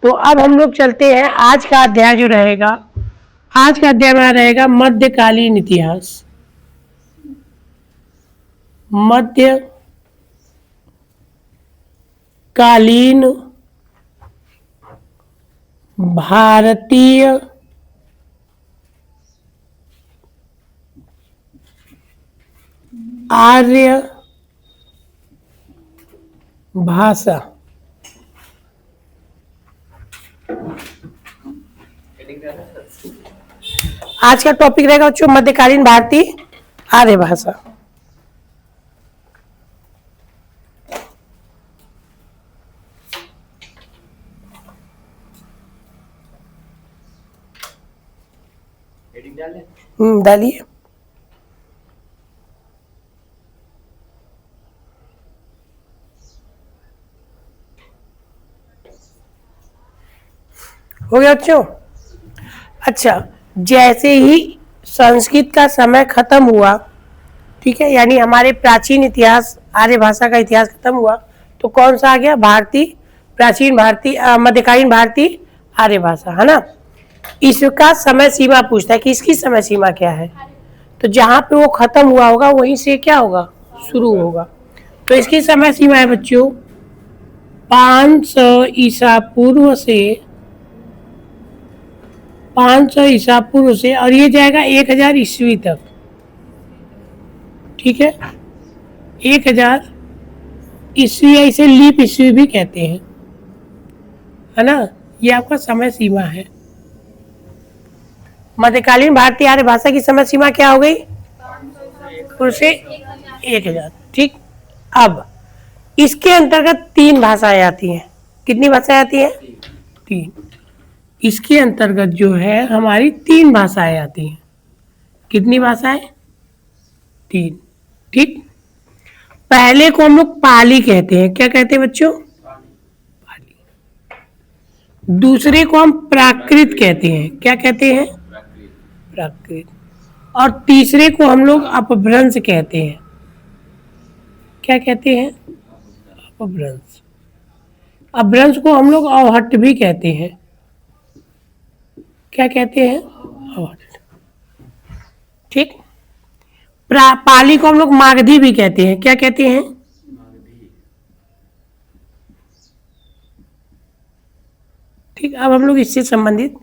तो अब हम लोग चलते हैं आज का अध्याय जो रहेगा, आज का अध्याय में रहेगा मध्यकालीन इतिहास। मध्यकालीन भारतीय आर्य भाषा। आज का टॉपिक रहेगा बच्चों मध्यकालीन भारतीय आर्य भाषा। डालिए। हो गया बच्चों? अच्छा, जैसे ही संस्कृत का समय खत्म हुआ, ठीक है, यानी हमारे प्राचीन इतिहास आर्य भाषा का इतिहास खत्म हुआ, तो कौन सा आ गया? भारतीय प्राचीन भारतीय मध्यकालीन भारतीय आर्य भाषा, है ना। इसका समय सीमा पूछता है कि इसकी समय सीमा क्या है, तो जहां पे वो खत्म हुआ होगा वहीं से क्या होगा? शुरू होगा। तो इसकी समय सीमा है बच्चों 500 ईसा पूर्व से, 500 ईसा पूर्व से, और ये जाएगा 1000 ईस्वी तक, ठीक है। 1000 ईस्वी, इसे लीप ईस्वी भी कहते हैं, है ना। ये आपका समय सीमा है। मध्यकालीन भारतीय आर्य भाषा की समय सीमा क्या हो गई? से 1000, ठीक। अब इसके अंतर्गत 3 भाषाएं आती हैं। कितनी भाषाएं आती हैं? 3। इसके अंतर्गत जो है हमारी 3 भाषाएं आती हैं। कितनी भाषाएं? 3, ठीक। पहले को हम लोग पाली कहते हैं। क्या कहते हैं बच्चों? पाली। दूसरे को हम प्राकृत कहते हैं। क्या कहते हैं? प्राकृत। और तीसरे को हम लोग अपभ्रंश कहते हैं। क्या कहते हैं? अपभ्रंश। अपभ्रंश को हम लोग अवहट्ट भी कहते हैं। क्या कहते हैं? अवहट्ट, ठीक। पाली को हम लोग मागधी भी कहते हैं। क्या कहते हैं? ठीक। अब हम लोग इससे संबंधित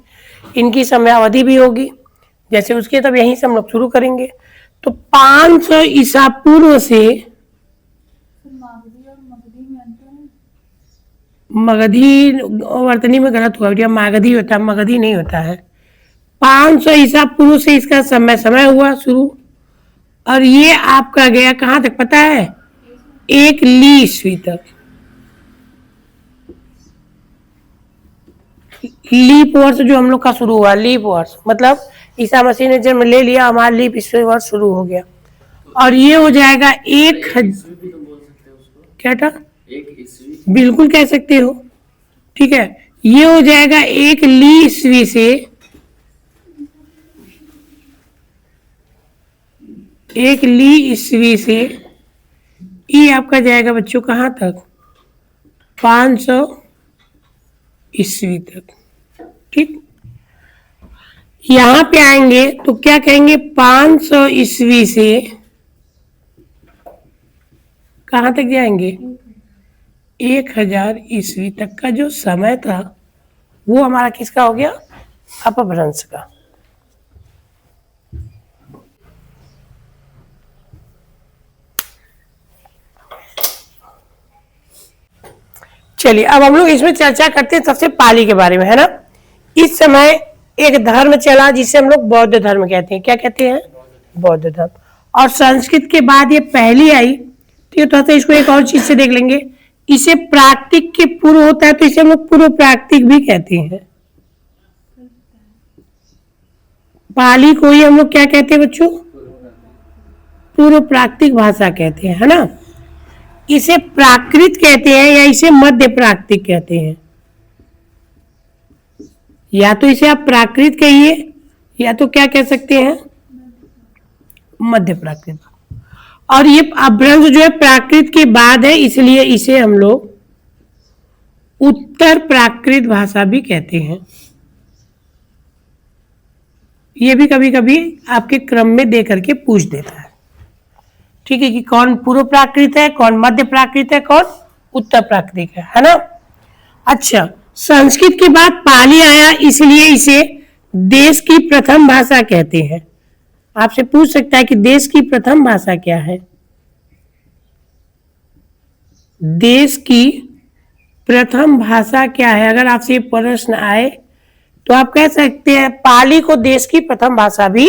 इनकी समयावधि भी होगी, जैसे उसके तब यहीं से हम लोग शुरू करेंगे। तो 500 ईसा पूर्व से, मगधी वर्तनी में गलत हुआ भैया, मागधी होता है, मगधी नहीं होता है। 500 ईसा पूर्व से इसका समय हुआ शुरू, और ये आपका गया कहाँ तक पता है? 1 ली ईस्वी तक। लीप वर्ष जो हम लोग का शुरू हुआ, लीप वर्ष मतलब ईसा मसीह ने जन्म ले लिया, हमारा लीप ईस्वी वर्ष शुरू हो गया, और ये हो जाएगा 1000। क्या था? बिल्कुल कह सकते हो, ठीक है। ये हो जाएगा 1 ली ईस्वी से, 1 ली ईस्वी से ये आपका जाएगा बच्चों कहाँ तक? 500 ईस्वी तक, ठीक। यहां पे आएंगे तो क्या कहेंगे? 500 ईस्वी से कहां तक जाएंगे? 1000 ईस्वी तक का जो समय था वो हमारा किसका हो गया? अपभ्रंश का। चलिए अब हम लोग इसमें चर्चा करते हैं सबसे पाली के बारे में, है ना। इस समय एक धर्म चला जिसे हम लोग बौद्ध धर्म कहते हैं। क्या कहते हैं? बौद्ध धर्म। और संस्कृत के बाद ये पहली आई, तो ये थोड़ा सा इसको एक और चीज से देख लेंगे। इसे प्राकृतिक के पूर्व होता है तो इसे हम लोग पूर्व प्राकृतिक भी कहते हैं। पाली को ही हम लोग क्या कहते हैं बच्चों? पूर्व प्राकृतिक भाषा कहते हैं, है ना। इसे प्राकृत कहते हैं या इसे मध्य प्राकृतिक कहते हैं। या तो इसे आप प्राकृत कहिए या तो क्या कह सकते हैं? मध्य प्राकृत। और ये अपभ्रंश जो है प्राकृत के बाद है, इसलिए इसे हम लोग उत्तर प्राकृत भाषा भी कहते हैं। ये भी कभी कभी आपके क्रम में दे करके पूछ देता है, ठीक है, कि कौन पूर्व प्राकृत है, कौन मध्य प्राकृत है, कौन उत्तर प्राकृत है ना। अच्छा, संस्कृत के बाद पाली आया, इसलिए इसे देश की प्रथम भाषा कहते हैं। आपसे पूछ सकता है कि देश की प्रथम भाषा क्या है। देश की प्रथम भाषा क्या है, अगर आपसे ये प्रश्न आए तो आप कह सकते हैं पाली को देश की प्रथम भाषा भी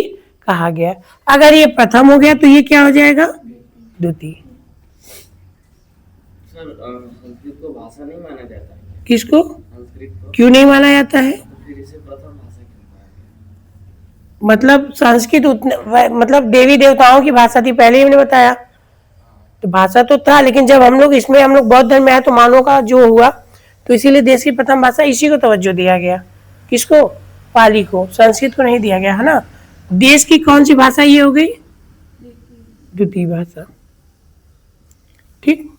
कहा गया। अगर ये प्रथम हो गया तो ये क्या हो जाएगा, द्वितीय। सर संस्कृत को भाषा नहीं माना जाता है। किसको, संस्कृत को क्यों नहीं माना जाता है? तो फिर इसे प्रथम भाषा क्यों कहा गया? मतलब संस्कृत मतलब देवी देवताओं की भाषा थी, पहले ही मैंने बताया। तो भाषा तो था, लेकिन जब हम लोग बौद्ध धर्म में आए तो मानवों का जो हुआ, तो इसीलिए देश की प्रथम भाषा इसी को तवज्जो दिया गया। किसको, पाली को, संस्कृत को नहीं दिया गया, है ना। देश की कौन सी भाषा ये हो गई, द्वितीय भाषा, ठीक।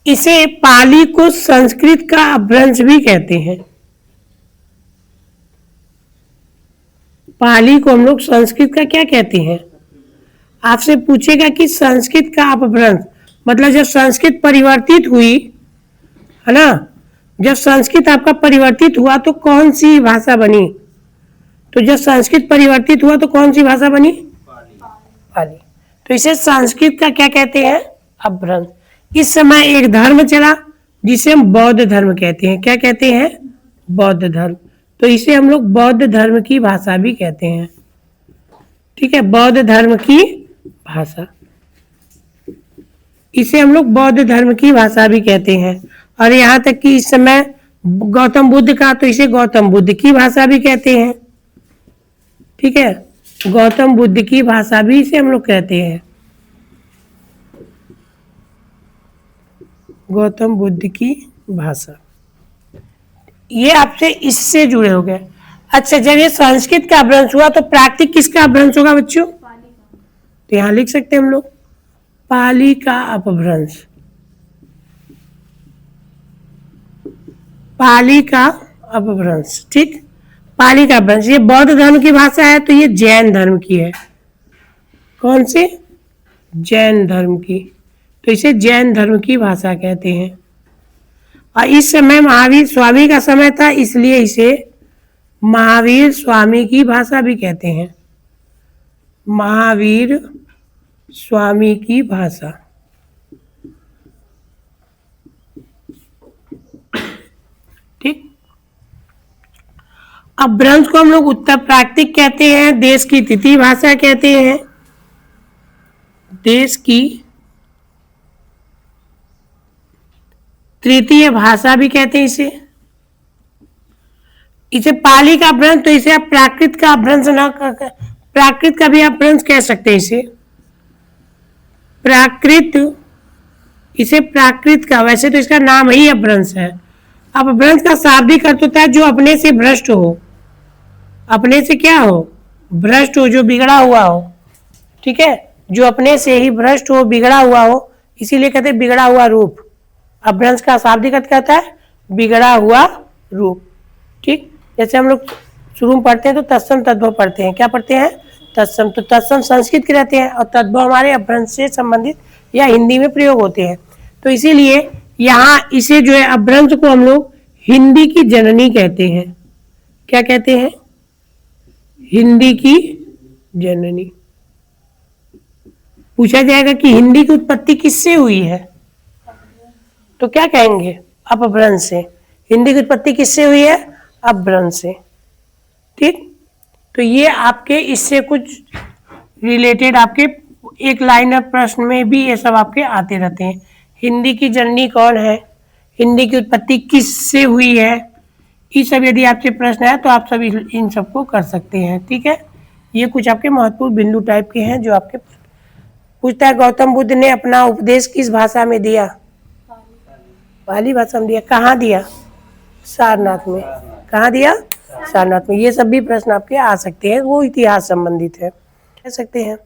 इसे पाली को संस्कृत का अपभ्रंश भी कहते हैं। पाली को हम लोग संस्कृत का क्या कहते हैं। आपसे पूछेगा कि संस्कृत का अपभ्रंश मतलब जब संस्कृत परिवर्तित हुई, है ना, जब संस्कृत आपका परिवर्तित हुआ तो कौन सी भाषा बनी। तो जब संस्कृत परिवर्तित हुआ तो कौन सी भाषा बनी, पाली। तो इसे संस्कृत का क्या कहते हैं, अपभ्रंश। इस समय एक धर्म चला जिसे हम बौद्ध धर्म कहते हैं। क्या कहते हैं, बौद्ध धर्म। तो इसे हम लोग बौद्ध धर्म की भाषा भी कहते हैं, ठीक है, बौद्ध धर्म की भाषा, इसे हम लोग बौद्ध धर्म की भाषा भी कहते हैं। और यहाँ तक कि इस समय गौतम बुद्ध का, तो इसे गौतम बुद्ध की भाषा भी कहते हैं, ठीक है, गौतम बुद्ध की भाषा भी इसे हम लोग कहते हैं, गौतम बुद्ध की भाषा। ये आपसे इससे जुड़े हो गए। अच्छा, जब ये संस्कृत का अपभ्रंश हुआ तो प्राकृत किसका अपभ्रंश होगा बच्चों, तो यहां लिख सकते हैं हम लोग पाली का अपभ्रंश, पाली का अपभ्रंश, ठीक। पाली का अपभ्रंश, ये बौद्ध धर्म की भाषा है तो ये जैन धर्म की है। कौन से, जैन धर्म की। तो इसे जैन धर्म की भाषा कहते हैं। और इस समय महावीर स्वामी का समय था, इसलिए इसे महावीर स्वामी की भाषा भी कहते हैं, महावीर स्वामी की भाषा, ठीक। अपभ्रंश को हम लोग उत्तर प्राकृत कहते हैं, देश की तृतीय भाषा कहते हैं, देश की तृतीय भाषा भी कहते हैं इसे। इसे पाली का अपभ्रंश, तो इसे आप प्राकृत का अपभ्रंश ना, प्राकृत का भी अपभ्रंश कह सकते हैं इसे, प्राकृत, इसे प्राकृत का, वैसे तो इसका नाम ही अपभ्रंश है। अपभ्रंश का शाब्दिक अर्थ होता है जो अपने से भ्रष्ट हो, अपने से क्या हो, भ्रष्ट हो, जो बिगड़ा हुआ हो, ठीक है, जो अपने से ही भ्रष्ट हो, बिगड़ा हुआ हो, इसीलिए कहते हैं बिगड़ा हुआ रूप। अपभ्रंश का शाब्दिक अर्थ कहता है बिगड़ा हुआ रूप, ठीक। जैसे हम लोग शुरू में पढ़ते हैं तो तत्सम तद्भव पढ़ते हैं, क्या पढ़ते हैं, तत्सम। तो तत्सम संस्कृत के रहते हैं और तद्भव हमारे अपभ्रंश से संबंधित या हिंदी में प्रयोग होते हैं। तो इसीलिए यहाँ इसे जो है अपभ्रंश को हम लोग हिंदी की जननी कहते हैं। क्या कहते हैं, हिंदी की जननी। पूछा जाएगा कि हिंदी की उत्पत्ति किससे हुई है, तो क्या कहेंगे, अपभ्रंश से। हिंदी की उत्पत्ति किससे हुई है, अपभ्रंश से, ठीक। तो ये आपके इससे कुछ रिलेटेड आपके एक लाइन प्रश्न में भी ये सब आपके आते रहते हैं। हिंदी की जननी कौन है, हिंदी की उत्पत्ति किससे हुई है, ये सब यदि आपसे प्रश्न है तो आप सब इन सबको कर सकते हैं, ठीक है। ये कुछ आपके महत्वपूर्ण बिंदु टाइप के हैं जो आपके पूछता है। गौतम बुद्ध ने अपना उपदेश किस भाषा में दिया, पाली भाषा में दिया। कहाँ दिया, सारनाथ में। कहाँ दिया, सारनाथ में। ये सब भी प्रश्न आपके आ सकते हैं, वो इतिहास संबंधित है, कह सकते हैं।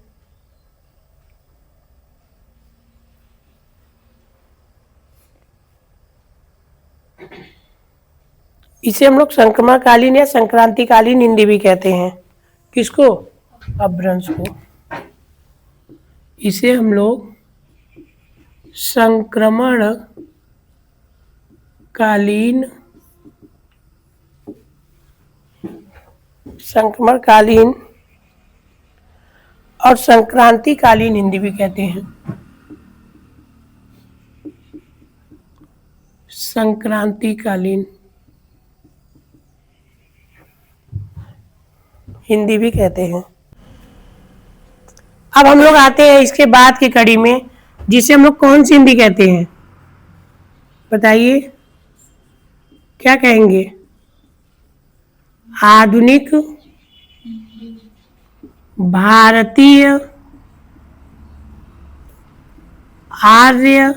इसे हम लोग संक्रमणकालीन या संक्रांतिकालीन हिंदी भी कहते हैं। किसको? अपभ्रंश को। इसे हम लोग संक्रमणकालीन और संक्रांतिकालीन हिंदी भी कहते हैं। संक्रांतिकालीन हिंदी भी कहते हैं। अब हम लोग आते हैं इसके बाद की कड़ी में, जिसे हम लोग कौन सी हिंदी कहते हैं? बताइए, क्या कहेंगे? आधुनिक भारतीय आर्य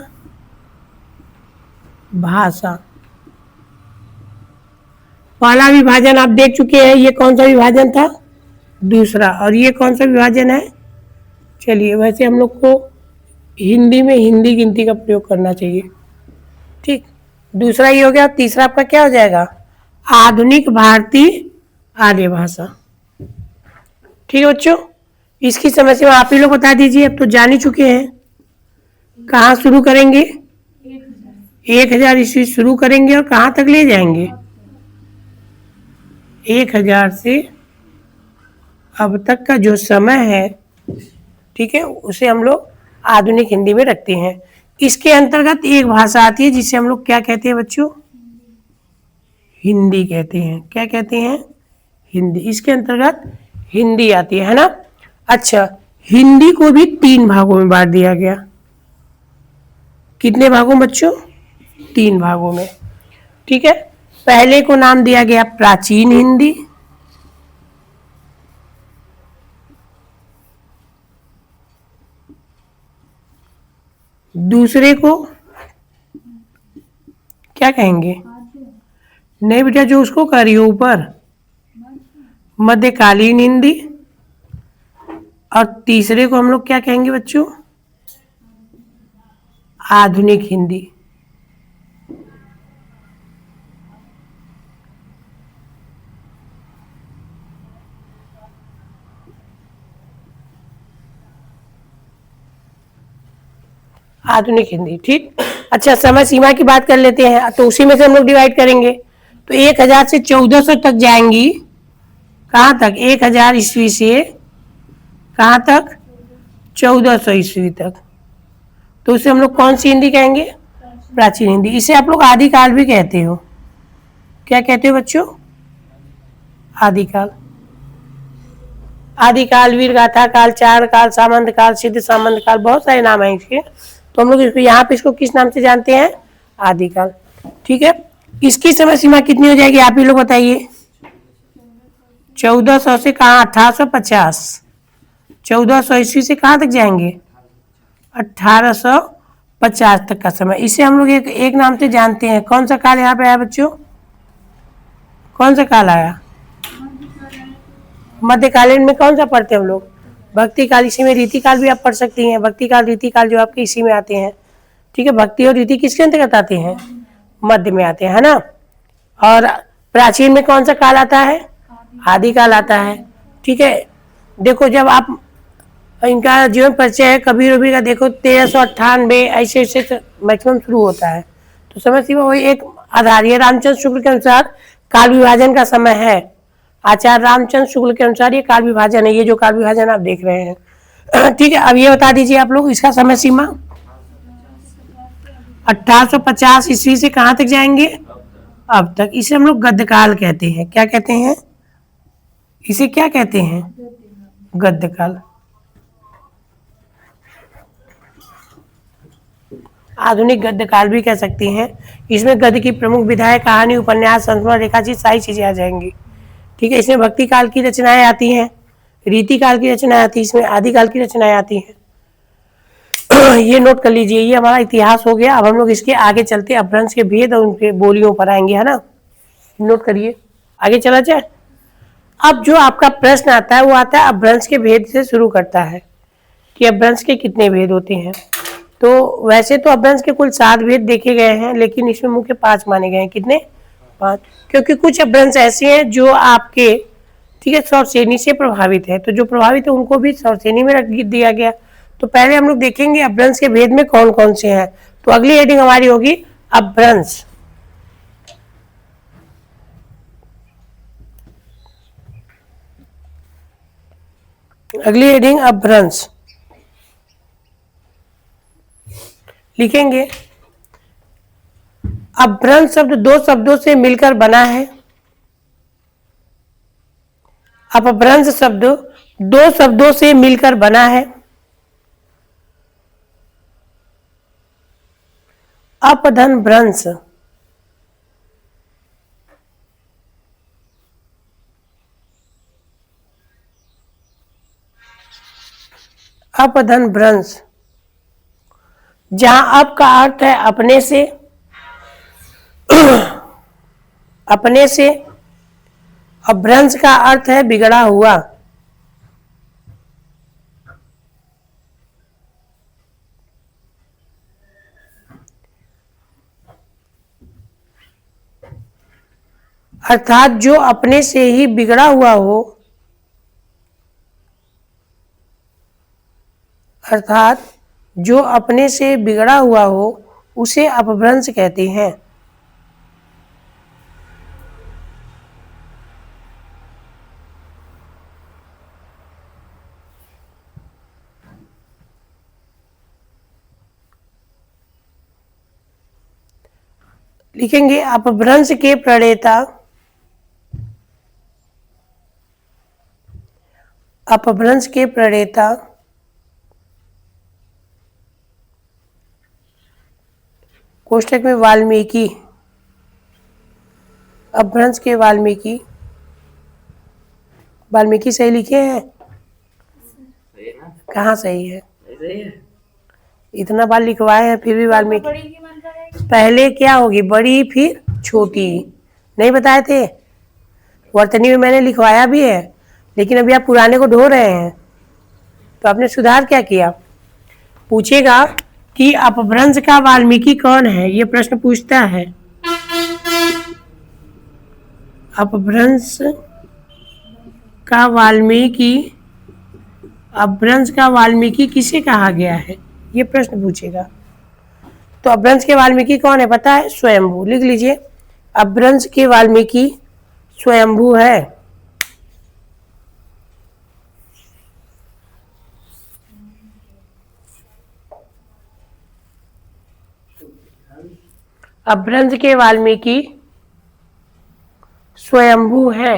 भाषा। पहला विभाजन आप देख चुके हैं, ये कौन सा विभाजन था? दूसरा। और ये कौन सा विभाजन है? चलिए, वैसे हम लोग को हिंदी में हिंदी गिनती का प्रयोग करना चाहिए। ठीक, दूसरा ये हो गया। तीसरा आपका क्या हो जाएगा? आधुनिक भारतीय आर्य भाषा। ठीक है बच्चों, इसकी समस्या आप ही लोग बता दीजिए। अब तो जान ही चुके हैं। कहाँ शुरू करेंगे? 1000 ईस्वी शुरू करेंगे और कहाँ तक ले जाएंगे? 1000 से अब तक का जो समय है, ठीक है, उसे हम लोग आधुनिक हिंदी में रखते हैं। इसके अंतर्गत एक भाषा आती है जिसे हम लोग क्या कहते हैं बच्चों? हिंदी कहते हैं। क्या कहते हैं? हिंदी। इसके अंतर्गत हिंदी आती है ना। अच्छा, हिंदी को भी 3 भागों में बांट दिया गया। कितने भागों बच्चों? 3 भागों में। ठीक है, पहले को नाम दिया गया प्राचीन हिंदी, दूसरे को क्या कहेंगे? नहीं बेटा, जो उसको कर रही हो ऊपर, मध्यकालीन हिंदी, और तीसरे को हम लोग क्या कहेंगे बच्चों? आधुनिक हिंदी। आधुनिक हिंदी। ठीक, अच्छा, समय सीमा की बात कर लेते हैं, तो उसी में से हम लोग डिवाइड करेंगे। तो 1000 से 1400 तक जाएंगी। कहाँ तक? 1000 ईस्वी से कहाँ तक? 1400 ईस्वी तक। तो उसे हम लोग कौन सी हिंदी कहेंगे? प्राचीन हिंदी। इसे आप लोग आदिकाल भी कहते हो। क्या कहते हो बच्चों? आदिकाल। आदिकाल, वीर गाथा काल, चारण काल, सामंत काल, सिद्ध सामंत काल, बहुत सारे नाम हैं इसके। तो हम लोग इसको यहाँ पे इसको किस नाम से जानते हैं? आदिकाल। ठीक है, इसकी समय सीमा कितनी हो जाएगी आप ही लोग बताइए? 1400 से कहाँ? 1850। 1400 ईस्वी से कहाँ तक जाएंगे? 1850 तक का समय। इसे हम लोग एक नाम से जानते हैं। कौन सा काल यहाँ पे आया बच्चों? कौन सा काल आया? मध्यकालीन में कौन सा पढ़ते हैं हम लोग? भक्ति काल। इसी में रीति काल भी आप पढ़ सकती हैं। भक्ति काल, रीति काल जो आपके इसी में आते हैं। ठीक है, भक्ति और रीति किसके अंतर्गत आते हैं? मध्य में आते हैं, है ना। और प्राचीन में कौन सा काल आता है? आदिकाल आता है। ठीक है, देखो जब आप इनका जीवन परिचय है कबीर उबीर का, देखो 1398 ऐसे ऐसे मैक्सिमम शुरू होता है। तो समय सीमा वही एक आधार है। रामचंद्र शुक्ल के अनुसार काल विभाजन का समय है। आचार्य रामचंद्र शुक्ल के अनुसार ये काल विभाजन है, ये जो काल विभाजन आप देख रहे हैं। ठीक है, अब ये बता दीजिए आप लोग इसका समय सीमा। 1850 ईस्वी से कहाँ तक जाएंगे? अब तक। इसे हम लोग गद्यकाल कहते हैं। क्या कहते हैं? इसे क्या कहते हैं? गद्यकाल। आधुनिक गद्यकाल भी कह सकते हैं। इसमें गद्य की प्रमुख विधाएं, कहानी, उपन्यास, संस्मरण, रेखाचित्र, सारी चीजें आ जाएंगी। ठीक है, इसमें भक्ति काल की रचनाएं आती हैं, रीति काल की रचनाएं आती हैं, इसमें आदिकाल की रचनाएं आती हैं। ये नोट कर लीजिए, ये हमारा इतिहास हो गया। अब हम लोग इसके आगे चलते अपभ्रंश के भेद और उनके बोलियों पर आएंगे, है ना। नोट करिए, आगे चला जाए। अब जो आपका प्रश्न आता है वो आता है अपभ्रंश के भेद से शुरू करता है कि अपभ्रंश के कितने भेद होते हैं। तो वैसे तो अपभ्रंश के कुल 7 भेद देखे गए हैं, लेकिन इसमें मुख्य 5 माने गए हैं। कितने? 5, क्योंकि कुछ अपभ्रंश ऐसे हैं जो आपके, ठीक है, स्वर श्रेणी से प्रभावित है, तो जो प्रभावित है उनको भी स्वर श्रेणी में रख दिया गया। तो पहले हम लोग देखेंगे अपभ्रंश के भेद में कौन कौन से हैं। तो अगली हेडिंग हमारी होगी अपभ्रंश। अगली हेडिंग अपभ्रंश लिखेंगे। अपभ्रंश शब्द दो शब्दों से मिलकर बना है। अपभ्रंश शब्द दो शब्दों से मिलकर बना है। अपधन भ्रंश अपधन भ्रंश, जहां अप का अर्थ है अपने से, अपने से, और भ्रंश का अर्थ है बिगड़ा हुआ। अर्थात जो अपने से ही बिगड़ा हुआ हो, अर्थात जो अपने से बिगड़ा हुआ हो उसे अपभ्रंश कहते हैं। लिखेंगे अपभ्रंश के प्रणेता, अपभ्रंश के प्रणेता कोष्टक में वाल्मीकि, अपभ्रंश के वाल्मीकि, वाल्मीकि सही लिखे हैं? सही है ना? कहाँ सही है? सही है। इतना बार लिखवाए हैं फिर भी वाल्मीकि। पहले क्या होगी, बड़ी फिर छोटी, नहीं बताए थे? वर्तनी में मैंने लिखवाया भी है, लेकिन अभी आप पुराने को ढो रहे हैं, तो आपने सुधार क्या किया? पूछेगा कि अपभ्रंश का वाल्मीकि कौन है, ये प्रश्न पूछता है। अपभ्रंश का वाल्मीकि, अपभ्रंश का वाल्मीकि किसे कहा गया है, ये प्रश्न पूछेगा। तो अपभ्रंश के वाल्मीकि कौन है पता है? स्वयंभू। लिख लीजिए, अपभ्रंश के वाल्मीकि स्वयंभू है। अपभ्रंश के वाल्मीकि स्वयंभू है।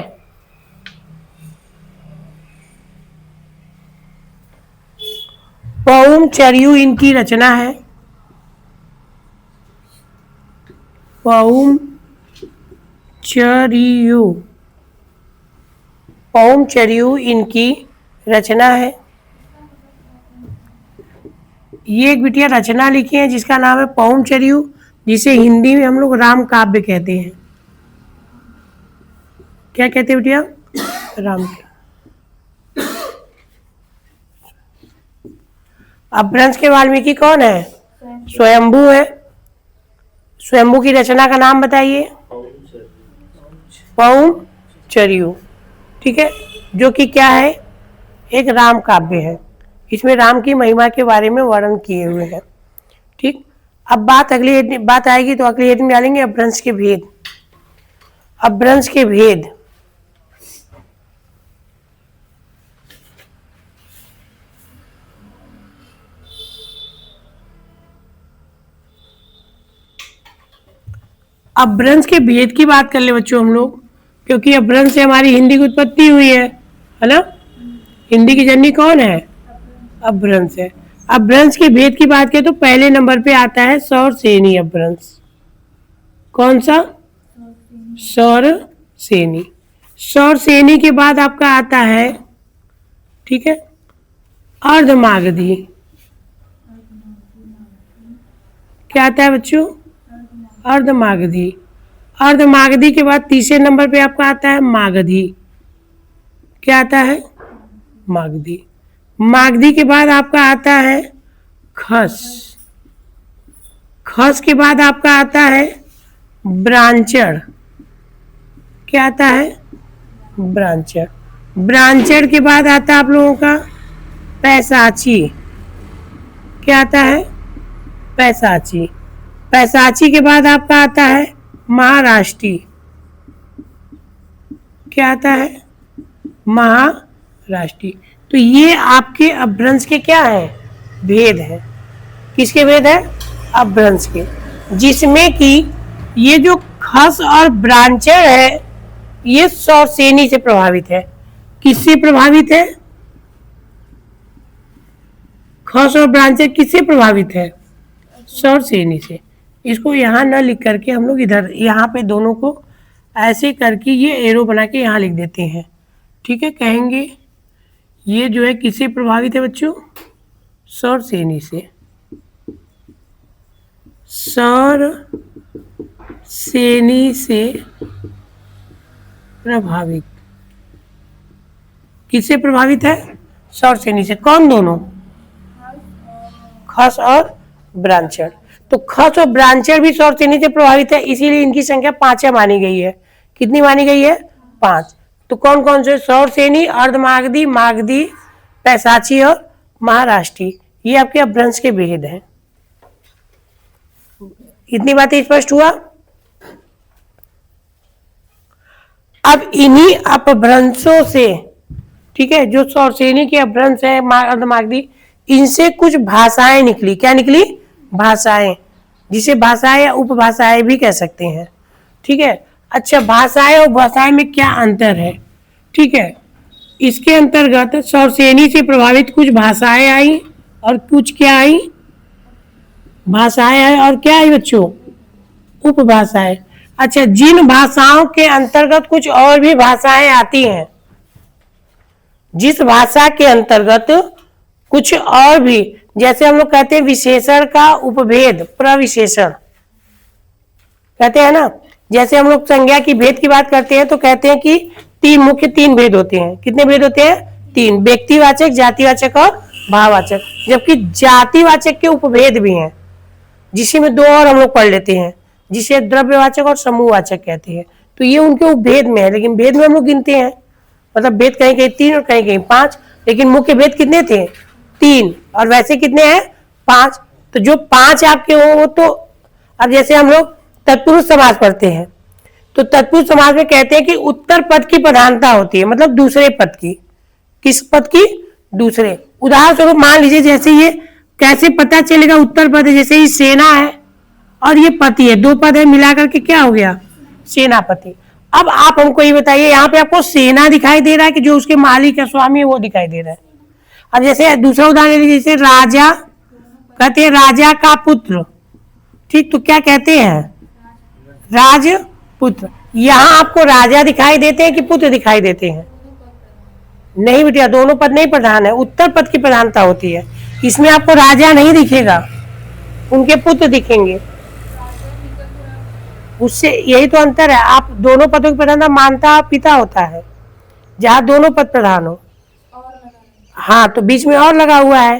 पौम चरयू इनकी रचना है। पौम चरयू, पौम चरयू इनकी रचना है। ये एक बिटिया रचना लिखी है जिसका नाम है पौम चरयू, जिसे हिंदी में हम लोग राम काव्य कहते हैं। क्या कहते हैं बिटिया? राम। अपभ्रंश के वाल्मीकि कौन है? स्वयंभू है। स्वयंभू की रचना का नाम बताइए। पौम चरयू, ठीक है, जो कि क्या है? एक राम काव्य है। इसमें राम की महिमा के बारे में वर्णन किए हुए हैं। ठीक, अब अगली बात आएगी तो अगली हेडिंग डालेंगे अपभ्रंश के भेद। अपभ्रंश के भेद, अपभ्रंश के भेद की बात कर ले बच्चों हम लोग, क्योंकि अपभ्रंश से हमारी हिंदी की उत्पत्ति हुई है ना? हिंदी की जननी कौन है? अपभ्रंश है। अपभ्रंश के भेद की बात करें तो पहले नंबर पे आता है सौर सेनी अपभ्रंश। कौन सा? सौर सेनी। सौर सेनी के बाद आपका आता है, ठीक है, अर्धमागधी। क्या आता है बच्चों? अर्धमागधी। अर्धमागधी के बाद तीसरे नंबर पे आपका आता है मागधी। क्या आता है? मागधी। मागधी के बाद आपका आता है खस। खस के बाद आपका आता है ब्रांचड़। क्या आता है? ब्रांचर। ब्रांचर के बाद आता है आप लोगों का पैसाची। क्या आता है? पैसाची। पैसाची के बाद आपका आता है महाराष्ट्री। क्या आता है? महाराष्ट्री। तो ये आपके अपभ्रंश के क्या है? भेद है। किसके भेद है? अपभ्रंश के, जिसमें कि ये जो खस और ब्रांचर है ये सौरसेनी से प्रभावित है। किससे प्रभावित है? खस और ब्रांचर किससे प्रभावित है? सौरसेनी से। इसको यहाँ न लिख करके हम लोग इधर यहाँ पे दोनों को ऐसे करके ये एरो बना के यहाँ लिख देते हैं। ठीक है, कहेंगे ये जो है किससे प्रभावित है बच्चों? सौरसेनी से। सौरसेनी से प्रभावित। किससे प्रभावित है? सौरसेनी से। कौन दोनों? खस और ब्रांचर। तो खस और ब्रांचर भी सौरसेनी से प्रभावित है, इसीलिए इनकी संख्या 5 मानी गई है। कितनी मानी गई है? 5। तो कौन कौन से? सौरसेनी, अर्धमागधी, मागधी, पैसाची और महाराष्ट्री। ये आपके अपभ्रंश के भेद हैं। इतनी बातें स्पष्ट हुआ? अब इन्हीं अपभ्रंशों से, ठीक है, जो सौरसेनी के अपभ्रंश है अर्धमागधी, इनसे कुछ भाषाएं निकली। क्या निकली? भाषाएं, जिसे भाषाएं या उपभाषाएं भी कह सकते हैं। ठीक है। अच्छा, भाषाएं और भाषाएं में क्या अंतर है? ठीक है, इसके अंतर्गत सौरसेनी से प्रभावित कुछ भाषाएं आई और कुछ क्या आई? भाषाएं आई और क्या आई बच्चों? उपभाषाएं। अच्छा, जिन भाषाओं के अंतर्गत कुछ और भी भाषाएं आती हैं, जिस भाषा के अंतर्गत कुछ और भी, जैसे हम लोग कहते हैं विशेषण का उपभेद, प्रविशेषण कहते हैं ना। जैसे हम लोग संज्ञा की भेद की बात करते हैं तो कहते हैं कि तीन भेद होते हैं। कितने भेद होते हैं? 3। व्यक्तिवाचक, जातिवाचक और भाववाचक। जबकि जातिवाचक के उपभेद भी हैं, जिसे में 2 और हम लोग पढ़ लेते हैं, जिसे द्रव्यवाचक और समूहवाचक कहते हैं। तो ये उनके उपभेद में है, लेकिन भेद में हम लोग गिनते हैं, मतलब भेद कहीं कहीं 3 और कहीं कहीं 5, लेकिन मुख्य भेद कितने थे? 3, और वैसे कितने हैं? 5। तो जो 5 आपके हो, तो अब जैसे हम लोग तत्पुरुष समास पढ़ते हैं, तो तत्पुरुष समास में कहते हैं कि उत्तर पद की प्रधानता होती है, मतलब दूसरे पद की। किस पद की? दूसरे। उदाहरण स्वरूप मान लीजिए, जैसे ये कैसे पता चलेगा उत्तर पद है? जैसे ये सेना है और ये पति है, 2 पद है, मिलाकर के क्या हो गया? सेनापति। अब आप हमको ये बताइए, यहाँ पे आपको सेना दिखाई दे रहा है कि जो उसके मालिक है, स्वामी है, वो दिखाई दे रहा है? अब जैसे दूसरा उदाहरण ले लीजिए, जैसे राजा, कहते हैं राजा का पुत्र, ठीक, तो क्या कहते हैं? राजपुत्र। यहाँ आपको राजा दिखाई देते हैं कि पुत्र दिखाई देते हैं? नहीं बेटा, दोनों पद नहीं प्रधान है, उत्तर पद की प्रधानता होती है। इसमें आपको राजा नहीं दिखेगा, उनके पुत्र दिखेंगे। उससे यही तो अंतर है। आप दोनों पदों की प्रधानता मानता पिता होता है, जहां दोनों पद प्रधान हो। हाँ, तो बीच में और लगा हुआ है।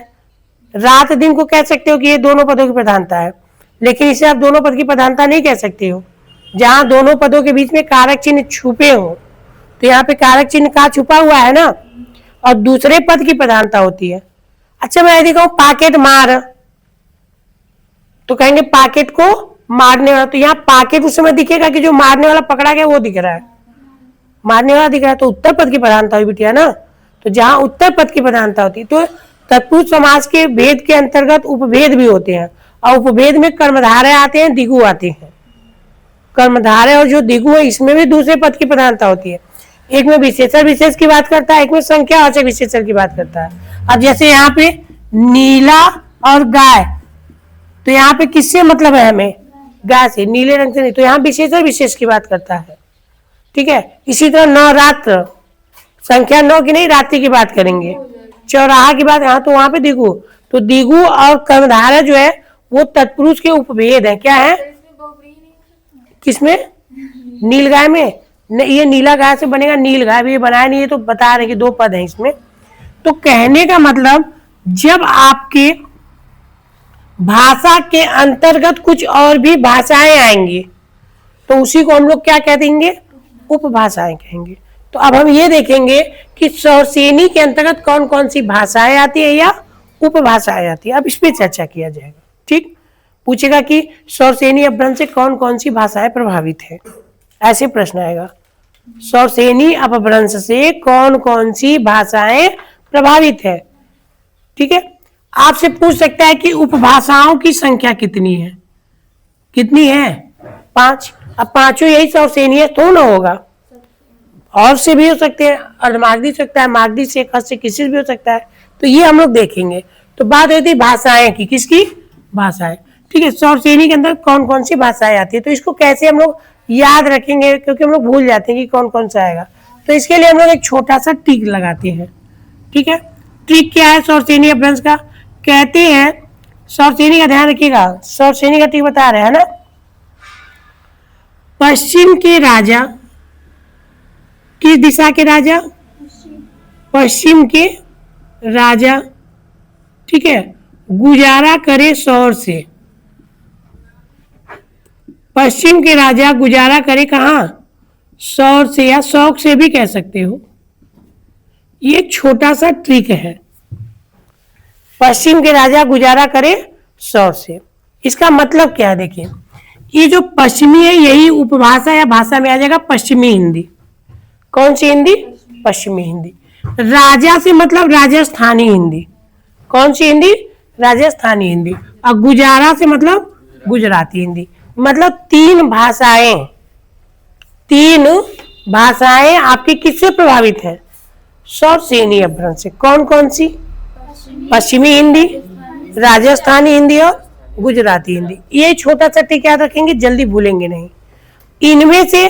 रात दिन को कह सकते हो कि ये दोनों पदों की प्रधानता है, लेकिन इसे आप दोनों पद की प्रधानता नहीं कह सकते हो। जहां दोनों पदों के बीच में कारक चिन्ह छुपे हो, तो यहाँ पे कारक चिन्ह कहाँ छुपा हुआ है ना, और दूसरे पद की प्रधानता होती है। अच्छा, मैं यदि कहूं पाकेट मार, तो कहेंगे पाकेट को मारने वाला, तो यहाँ पाकेट उस समय दिखेगा कि जो मारने वाला पकड़ा गया वो दिख रहा है, मारने वाला दिख रहा है, तो उत्तर पद की प्रधानता हुई बिटिया ना। तो जहां उत्तर पद की प्रधानता होती है, तो तत्पुरुष समास के भेद के अंतर्गत उपभेद भी होते हैं, और उपभेद में कर्मधारय आते हैं, दिगु आते हैं। कर्मधारय और जो दिगु है, इसमें भी दूसरे पद की प्रधानता होती है। एक में विशेषण विशेष की बात करता है, एक में संख्यावाचक विशेषण की बात करता है। अब जैसे यहाँ पे नीला और गाय, तो यहाँ पे किससे मतलब है? हमें गाय से, नीले रंग से नहीं। तो यहाँ विशेषण विशेष की बात करता है। ठीक है। इसी तरह नवरात्र, संख्या 9 की नहीं, रात्रि की बात करेंगे। चौराहा की बात, यहाँ तो वहां पे दिगु, तो दिगु और कर्मधारय जो है वो तत्पुरुष के उपभेद है। क्या है? किसमें? नील गाय में ये नीला गाय से बनेगा, नील गाय भी बनाया नहीं है, तो बता रहे कि 2 पद हैं इसमें। तो कहने का मतलब, जब आपके भाषा के अंतर्गत कुछ और भी भाषाएं आएंगी, तो उसी को हम लोग क्या कह देंगे? उपभाषाएं कहेंगे। तो अब हम ये देखेंगे कि सौरसेनी के अंतर्गत कौन कौन सी भाषाएं आती है या उपभाषाएं आती है। अब इस पे चर्चा किया जाएगा। ठीक, पूछेगा कि सौरसेनी अपभ्रंश से कौन कौन सी भाषाएं प्रभावित है, ऐसे प्रश्न आएगा। सौरसेनी अपभ्रंश से कौन कौन सी भाषाएं प्रभावित है। ठीक है, आपसे पूछ सकता है कि उपभाषाओं की संख्या कितनी है, कितनी है? 5। अब पांचों यही सौरसेनी तो ना होगा, और से भी हो सकते हैं, अर्धमागधी सकता है, मागधी से, खस से, किसी से भी हो सकता है। तो ये हम लोग देखेंगे। तो बात होती है भाषाएं की, किसकी? भाषाएं। ठीक है, सौरसेनी के अंदर कौन कौन सी भाषाएं आती है, तो इसको कैसे हम लोग याद रखेंगे, क्योंकि हम लोग भूल जाते हैं कि कौन कौन सा आएगा। तो इसके लिए हम लोग एक छोटा सा ट्रिक लगाते हैं। ठीक है, ट्रिक क्या है सौरसेनी अपभ्रंश का? कहते हैं, सौरसेनी का ध्यान रखिएगा, सौरसेनी का ट्रिक बता रहे हैं ना। पश्चिम के राजा, किस दिशा के राजा? पश्चिम के राजा, ठीक है, गुजारा करे सौर से। पश्चिम के राजा गुजारा करे कहां? सौर से, या शौक से भी कह सकते हो। ये छोटा सा ट्रिक है, पश्चिम के राजा गुजारा करे सौर से। इसका मतलब क्या है? देखिए, ये जो पश्चिमी है यही उपभाषा या भाषा में आ जाएगा पश्चिमी हिंदी। कौन सी हिंदी? पश्चिमी हिंदी। राजा से मतलब राजस्थानी हिंदी। कौन सी हिंदी? राजस्थानी हिंदी। और गुजारा से मतलब गुजराती हिंदी। मतलब तीन भाषाएं आपकी किससे प्रभावित हैं? सौरसेनी अपभ्रंश से। कौन कौन सी? पश्चिमी हिंदी, राजस्थानी हिंदी और गुजराती हिंदी। ये छोटा सा ट्रिक याद रखेंगे, जल्दी भूलेंगे नहीं। इनमें से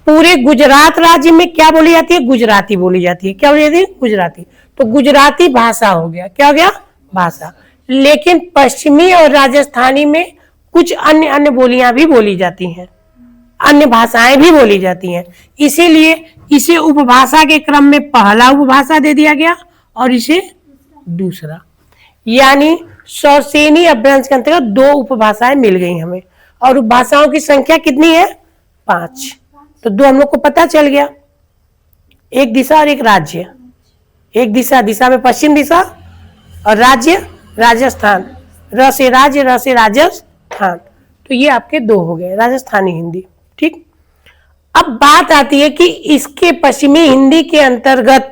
पूरे गुजरात राज्य में क्या बोली जाती है? गुजराती बोली जाती है। क्या बोली जाती है? गुजराती। तो गुजराती भाषा हो गया। क्या हो गया? भाषा। लेकिन पश्चिमी और राजस्थानी में कुछ अन्य अन्य बोलियां भी बोली जाती हैं, अन्य भाषाएं भी बोली जाती हैं। इसीलिए इसे उपभाषा के क्रम में पहला उपभाषा दे दिया गया और इसे दूसरा। यानी सौरसेनी अपभ्रंश के अंतर्गत 2 उपभाषाएं मिल गई हमें, और उपभाषाओं की संख्या कितनी है? 5। तो 2 हम लोग को पता चल गया, एक दिशा और एक राज्य। एक दिशा, दिशा में पश्चिम दिशा, और राज्य राजस्थान, र से राज्य, र से राजस्थान। तो ये आपके 2 हो गए, राजस्थानी हिंदी। ठीक, अब बात आती है कि इसके पश्चिमी हिंदी के अंतर्गत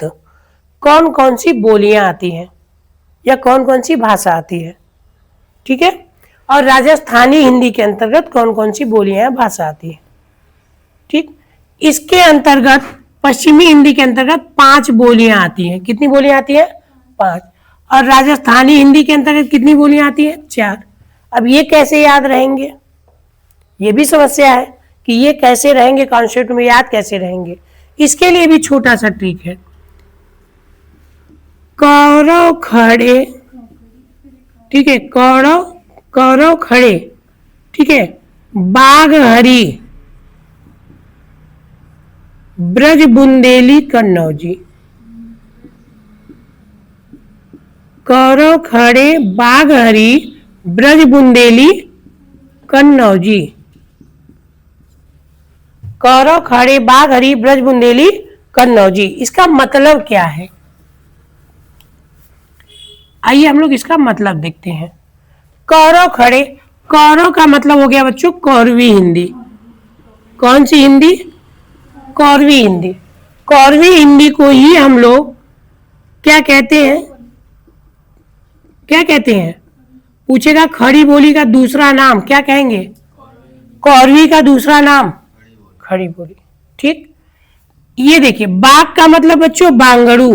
कौन कौन सी बोलियां आती हैं या कौन कौन सी भाषा आती है। ठीक है, और राजस्थानी हिंदी के अंतर्गत कौन कौन सी बोलियां या भाषा आती है। ठीक, इसके अंतर्गत पश्चिमी हिंदी के अंतर्गत 5 बोलियां आती हैं। कितनी बोलियां आती हैं? 5। और राजस्थानी हिंदी के अंतर्गत कितनी बोलियां आती हैं? 4। अब ये कैसे याद रहेंगे? ये भी समस्या है कि ये कैसे रहेंगे, कॉन्सेप्ट में याद कैसे रहेंगे। इसके लिए भी छोटा सा ट्रिक है। कौरव खड़े, ठीक है, कौरव खड़े, ठीक है, बाघ हरी, ब्रज बुंदेली कन्नौजी। कौरव खड़े, बाघ हरी, ब्रज बुंदेली कन्नौजी। कौरव खड़े, बाघ हरी, ब्रज बुंदेली कन्नौजी। इसका मतलब क्या है? आइए हम लोग इसका मतलब देखते हैं। कौरव खड़े, कौरव का मतलब हो गया बच्चों कौरवी हिंदी। कौन सी हिंदी? कौरवी हिंदी। कौरवी हिंदी को ही हम लोग क्या कहते हैं? क्या कहते हैं? पूछेगा खड़ी बोली का दूसरा नाम क्या कहेंगे? कौरवी का दूसरा नाम खड़ी बोली। ठीक, ये देखिए, बाघ का मतलब बच्चों बांगड़ू।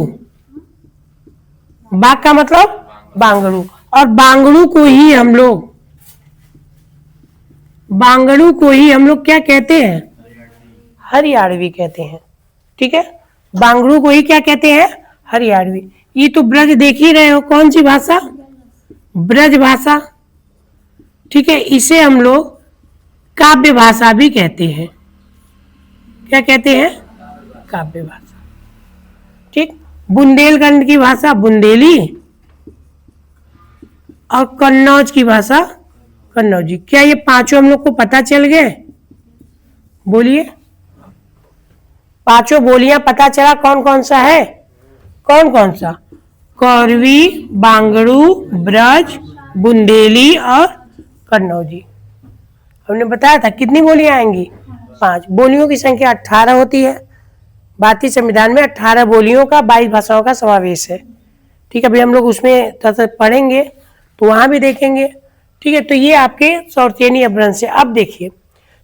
बाघ का मतलब बांगड़ू, और बांगड़ू को ही हम लोग क्या कहते हैं? हरियाणवी कहते हैं। ठीक है, बांगड़ू को ही क्या कहते हैं? हरियाणवी। ये तो ब्रज देख ही रहे हो, कौन सी भाषा? ब्रज भाषा। ठीक है, इसे हम लोग काव्य भाषा भी कहते हैं। क्या कहते हैं? काव्य भाषा। ठीक, बुंदेलखंड की भाषा बुंदेली और कन्नौज की भाषा कन्नौजी। क्या ये 5 हम लोग को पता चल गए? बोलिए। पांचों बोलियां पता चला कौन कौन सा है, कौन कौन सा, कौरवी, बांगड़ू, ब्रज, बुंदेली और कन्नौजी। हमने बताया था कितनी बोलियां आएंगी, 5। बोलियों की संख्या 18 होती है। भारतीय संविधान में 18 बोलियों का 22 भाषाओं का समावेश है। ठीक है, अभी हम लोग उसमें थोड़ा पढ़ेंगे तो वहां भी देखेंगे। ठीक है, तो ये आपके सौरसेनी अपभ्रंश है। अब देखिए,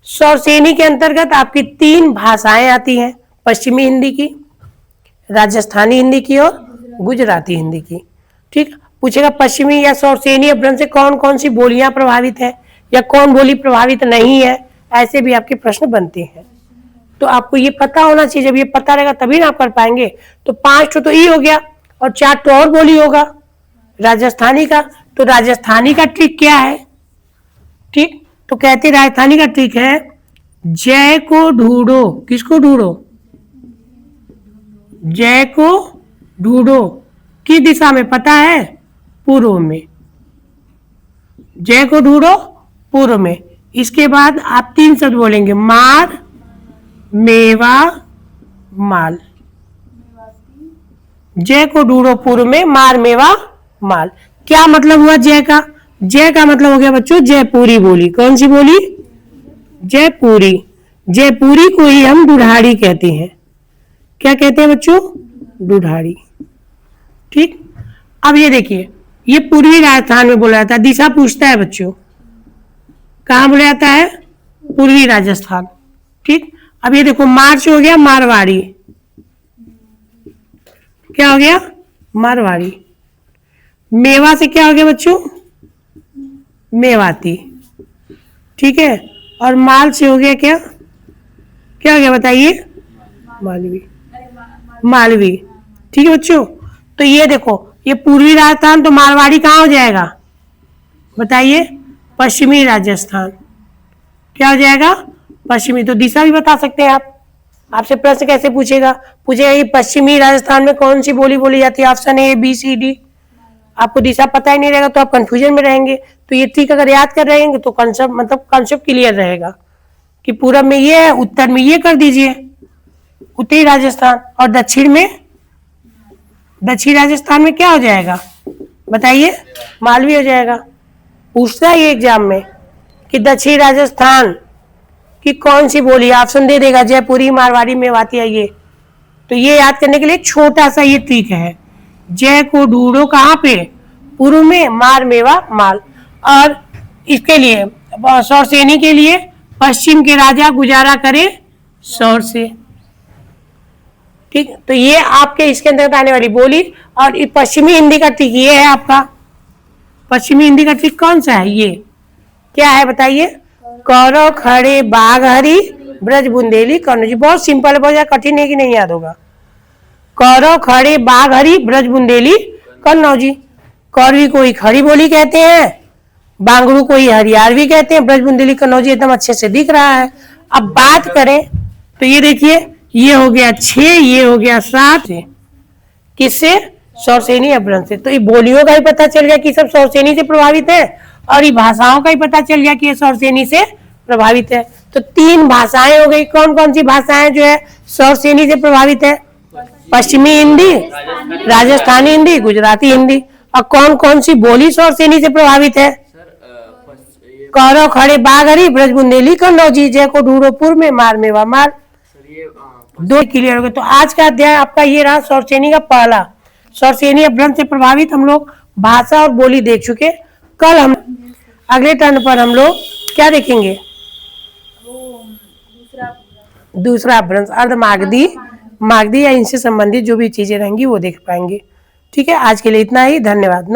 सौरसेनी के अंतर्गत आपकी 3 भाषाएं आती हैं, पश्चिमी हिंदी की, राजस्थानी हिंदी की और गुजराती हिंदी की। ठीक, पूछेगा पश्चिमी या सौरसेनी अपभ्रंश से कौन कौन सी बोलियां प्रभावित है या कौन बोली प्रभावित नहीं है, ऐसे भी आपके प्रश्न बनते हैं। तो आपको ये पता होना चाहिए, जब ये पता रहेगा तभी ना आप कर पाएंगे। तो 5 तो ई हो गया और 4 तो और बोली होगा राजस्थानी का। तो राजस्थानी का ट्रिक क्या है, ठीक, तो कहते राजस्थानी का ट्रिक है जय को ढूंढो। किसको ढूंढो, जय को ढूंढो किस दिशा में पता है, पूर्व में। जय को ढूंढो पूर्व में। इसके बाद आप 3 शब्द बोलेंगे, मार, मेवा, माल। जय को ढूंढो पूर्व में, मार, मेवा, माल। क्या मतलब हुआ जय का, जय का मतलब हो गया बच्चों जयपुरी बोली। कौन सी बोली, जयपुरी। जयपुरी को ही हम दुढ़ाड़ी कहते हैं। क्या कहते हैं बच्चों, दुढ़ाड़ी। ठीक, अब ये देखिए, ये पूर्वी राजस्थान में बोला जाता है। दिशा पूछता है बच्चों, कहाँ बोला जाता है, पूर्वी राजस्थान। ठीक, अब ये देखो, मार्च हो गया मारवाड़ी। क्या हो गया, मारवाड़ी। मेवा से क्या हो गया बच्चों, मेवाती। ठीक है, और माल से हो गया क्या, क्या हो गया बताइए, मालवी, मालवी। ठीक है बच्चों, तो ये देखो, ये पूर्वी राजस्थान, तो मारवाड़ी कहाँ हो जाएगा बताइए, पश्चिमी राजस्थान। क्या हो जाएगा, पश्चिमी। तो दिशा भी बता सकते हैं आप। आपसे प्रश्न कैसे पूछेगा, पूछेगा कि पश्चिमी राजस्थान में कौन सी बोली बोली जाती है, option A, B, C, D. आपको दिशा पता ही नहीं रहेगा तो आप कंफ्यूजन में रहेंगे। तो ये ठीक अगर याद कर रहेंगे तो कॉन्सेप्ट मतलब कॉन्सेप्ट क्लियर रहेगा कि पूरब में ये है, उत्तर में ये कर दीजिए, उत्तरी राजस्थान। और दक्षिण में, दक्षिण राजस्थान में क्या हो जाएगा बताइए, मालवी हो जाएगा। पूछता है ये एग्जाम में कि दक्षिण राजस्थान की कौन सी बोली, ऑप्शन दे देगा जयपुरी, मारवाड़ी, मेवाती है ये। तो ये याद करने के लिए छोटा सा ये ट्रिक है, जय को ढूंढो कहाँ पे, पूर्व में, मार, मेवा, माल। और इसके लिए सौरसेनी के लिए, पश्चिम के राजा गुजारा करे सौर से। ठीक, तो ये आपके इसके अंतर्गत आने वाली बोली। और पश्चिमी हिंदी का ट्रिक ये है आपका, पश्चिमी हिंदी का ट्रिक कौन सा है, ये क्या है बताइए, कौरव, खड़े, बाघ, हरी, ब्रज, बुंदेली, कन्नौजी। बहुत सिंपल है, बहुत ज्यादा कठिन है कि नहीं याद होगा। कौरव, खड़े, बाघ, हरी, ब्रज, बुंदेली, कन्नौजी। कौरवी को ही खड़ी बोली कहते हैं, बांगड़ू को ही हरियारवी कहते हैं, ब्रज, बुंदेली, कन्नौजी एकदम अच्छे से दिख रहा है। अब बात करें तो ये देखिए, ये हो गया 6, ये हो गया 7। किससे, सौरसेनी अपभ्रंश से। तो ये बोलियों का ही पता चल गया कि सब सौरसेनी से प्रभावित है, और ये भाषाओं का ही पता चल गया कि ये सौरसेनी से प्रभावित है। तो 3 भाषाएं हो गई। कौन कौन सी भाषाएं जो है सौरसेनी से प्रभावित है, पश्चिमी हिंदी, राजस्थानी हिंदी, गुजराती हिंदी। और कौन कौन सी बोली सौरसेनी से प्रभावित है, कौरव, खड़े, बाघ, हरी, ब्रज, बुंदेली, कन्नौजी। जय को ढूंढो पूर्व में, मार, मेवा, माल। 2 क्लियर हो गए। तो आज का अध्याय आपका ये रहा, सौरसेनी का पहला। सौरसेनी अपभ्रंश से प्रभावित हम लोग भाषा और बोली देख चुके। कल हम अगले टर्न पर हम लोग क्या देखेंगे, दूसरा अपभ्रंश, अर्धमागधी, मागधी या इनसे संबंधित जो भी चीजें रहेंगी वो देख पाएंगे। ठीक है, आज के लिए इतना ही, धन्यवाद।